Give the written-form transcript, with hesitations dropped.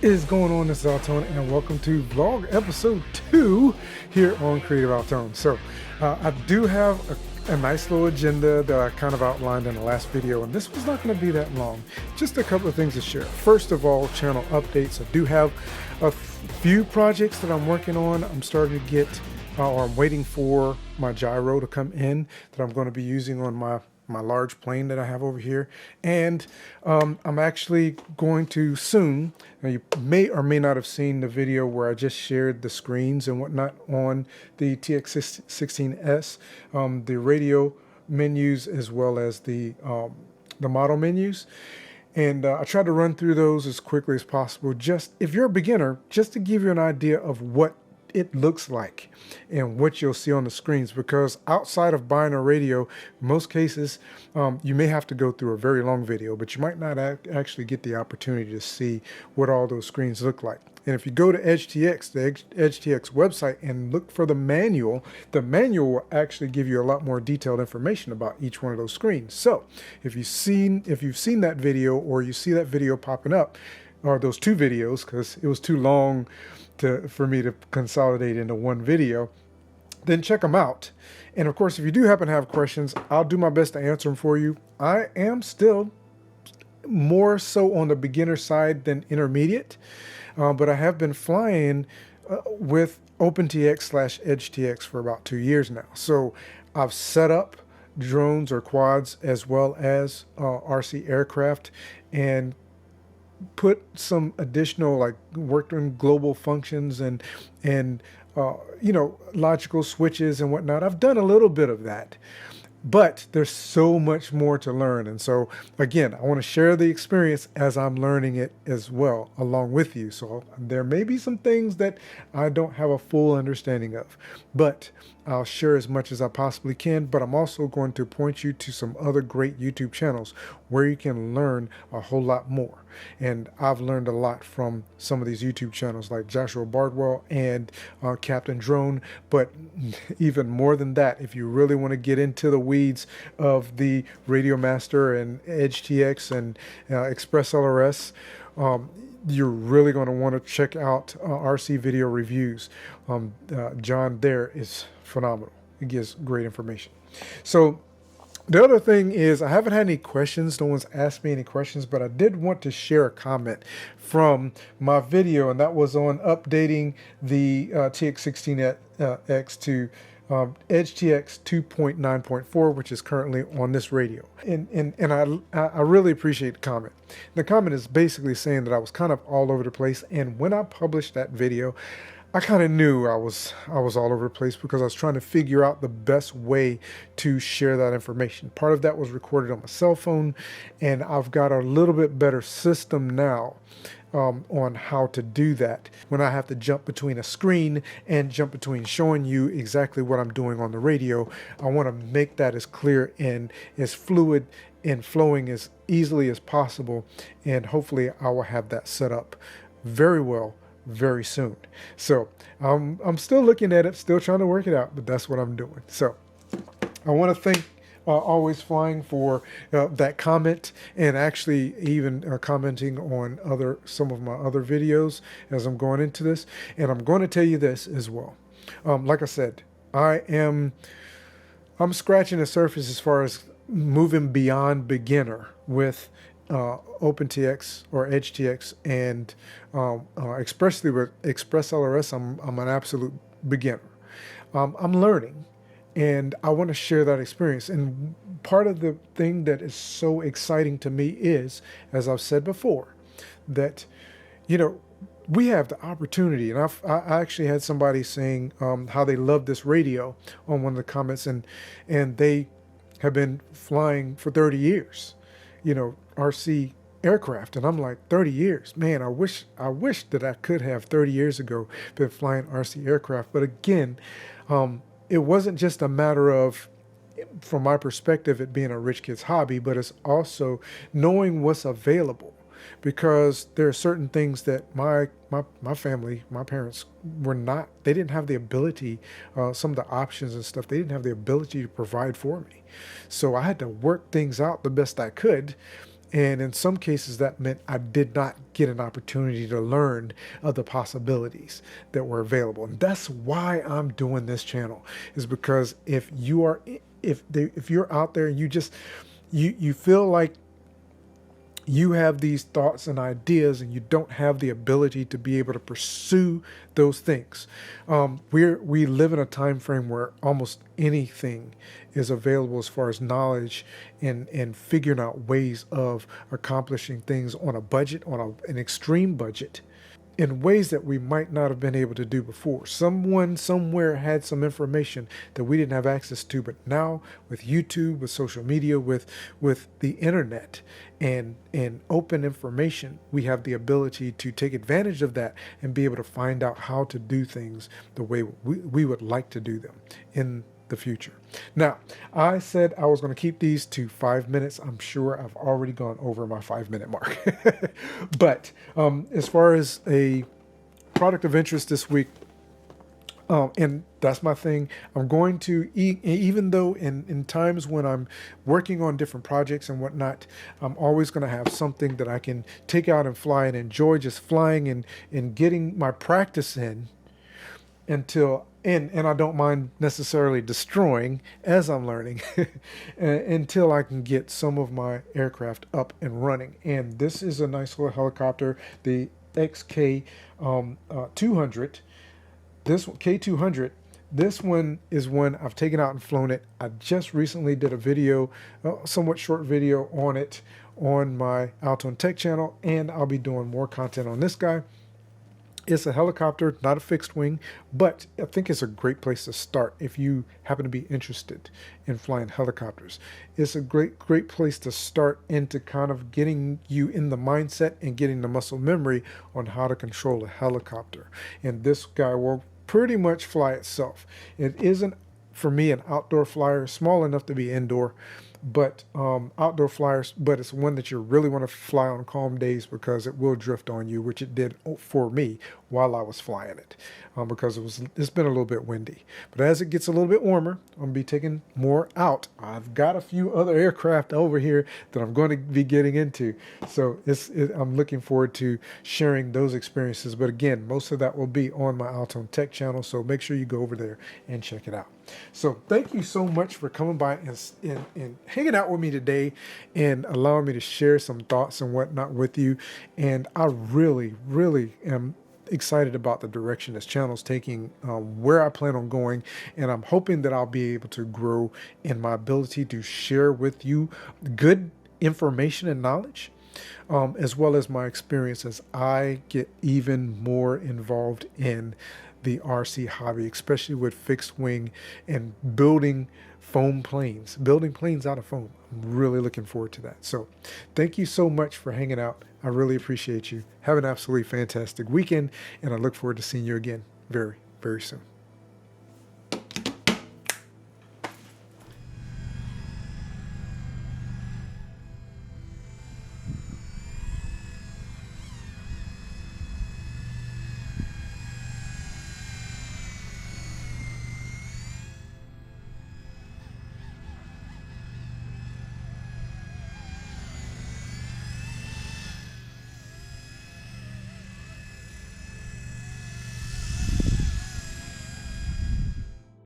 Is going on? This is AlTone, and welcome to vlog episode 2 here on Creative AlTone. So I do have a nice little agenda that I kind of outlined in the last video, and this was not going to be that long. Just a couple of things to share. First of all, channel updates. I do have a few projects that I'm working on. I'm starting to get, or I'm waiting for my gyro to come in that I'm going to be using on my large plane that I have over here. And I'm actually going to soon, now you may or may not have seen the video where I just shared the screens and whatnot on the TX16S, the radio menus as well as the model menus. And I tried to run through those as quickly as possible, just if you're a beginner, just to give you an idea of what it looks like and what you'll see on the screens, because outside of buying a radio, most cases you may have to go through a very long video, but you might not actually get the opportunity to see what all those screens look like. And if you go to EdgeTX, the EdgeTX website, and look for the manual will actually give you a lot more detailed information about each one of those screens. So if you've seen that video, or you see that video popping up, or those two videos, because it was too long for me to consolidate into one video, then check them out. And of course, if you do happen to have questions, I'll do my best to answer them for you. I am still more so on the beginner side than intermediate, but I have been flying with OpenTX/EdgeTX for about 2 years now. So I've set up drones or quads as well as RC aircraft, and put some additional, like, worked on global functions and logical switches and whatnot. I've done a little bit of that, but there's so much more to learn. And so again, I want to share the experience as I'm learning it as well along with you. So there may be some things that I don't have a full understanding of, but I'll share as much as I possibly can. But I'm also going to point you to some other great YouTube channels where you can learn a whole lot more. And I've learned a lot from some of these YouTube channels like Joshua Bardwell and Captain Drone. But even more than that, if you really want to get into the weeds of the Radio Master and EdgeTX and Express LRS, you're really going to want to check out RC Video Reviews. John there is phenomenal. He gives great information. So the other thing is, I haven't had any questions. No one's asked me any questions, but I did want to share a comment from my video, and that was on updating the TX16X to EdgeTX 2.9.4, which is currently on this radio. And I really appreciate the comment. The comment is basically saying that I was kind of all over the place, and when I published that video, I kind of knew I was all over the place, because I was trying to figure out the best way to share that information. Part of that was recorded on my cell phone, and I've got a little bit better system now on how to do that when I have to jump between a screen and jump between showing you exactly what I'm doing on the radio. I want to make that as clear and as fluid and flowing as easily as possible, and hopefully I will have that set up very well very soon. So I'm still looking at it, still trying to work it out, but that's what I'm doing. So I want to thank Always Flying for that comment, and actually even commenting on some of my other videos as I'm going into this. And I'm going to tell you this as well. Like I said, I'm scratching the surface as far as moving beyond beginner with OpenTX or EdgeTX, and especially with Express LRS, I'm an absolute beginner. I'm learning, and I want to share that experience. And part of the thing that is so exciting to me is, as I've said before, that, we have the opportunity. And I actually had somebody saying how they love this radio on one of the comments, and they have been flying for 30 years. RC aircraft. And I'm like, 30 years, man, I wish that I could have 30 years ago been flying RC aircraft. But again, it wasn't just a matter of, from my perspective, it being a rich kid's hobby, but it's also knowing what's available, because there are certain things that my family, my parents they didn't have the ability, some of the options and stuff, they didn't have the ability to provide for me. So I had to work things out the best I could. And in some cases, that meant I did not get an opportunity to learn of the possibilities that were available. And that's why I'm doing this channel, is because if you're out there and you feel like you have these thoughts and ideas and you don't have the ability to be able to pursue those things. We live in a time frame where almost anything is available as far as knowledge and figuring out ways of accomplishing things on a budget, on an extreme budget, in ways that we might not have been able to do before. Someone somewhere had some information that we didn't have access to, but now with YouTube, with social media, with the internet and open information, we have the ability to take advantage of that and be able to find out how to do things the way we would like to do them in the future. Now, I said I was going to keep these to 5 minutes. I'm sure I've already gone over my 5-minute mark. But as far as a product of interest this week, and that's my thing, I'm going to, even though in times when I'm working on different projects and whatnot, I'm always going to have something that I can take out and fly and enjoy just flying and getting my practice in and I don't mind necessarily destroying as I'm learning until I can get some of my aircraft up and running. And this is a nice little helicopter, the XK 200. This K200. This one is one I've taken out and flown it. I just recently did a video, somewhat short video on it on my AlTone Tech channel, and I'll be doing more content on this guy. It's a helicopter, not a fixed wing, but I think it's a great place to start if you happen to be interested in flying helicopters. It's a great place to start into kind of getting you in the mindset and getting the muscle memory on how to control a helicopter. And this guy will pretty much fly itself. It isn't, for me, an outdoor flyer, small enough to be indoor, but outdoor flyers, but it's one that you really want to fly on calm days because it will drift on you, which it did for me while I was flying it, because it's been a little bit windy. But as it gets a little bit warmer, I'm going to be taking more out. I've got a few other aircraft over here that I'm going to be getting into, so I'm looking forward to sharing those experiences. But again, most of that will be on my AlTone Tech channel, so make sure you go over there and check it out. So thank you so much for coming by and hanging out with me today and allowing me to share some thoughts and whatnot with you. And I really, really am excited about the direction this channel is taking, where I plan on going, and I'm hoping that I'll be able to grow in my ability to share with you good information and knowledge, as well as my experience as I get even more involved in the RC hobby, especially with fixed wing and building planes out of foam. I'm really looking forward to that. So thank you so much for hanging out. I really appreciate you. Have an absolutely fantastic weekend, and I look forward to seeing you again very, very soon.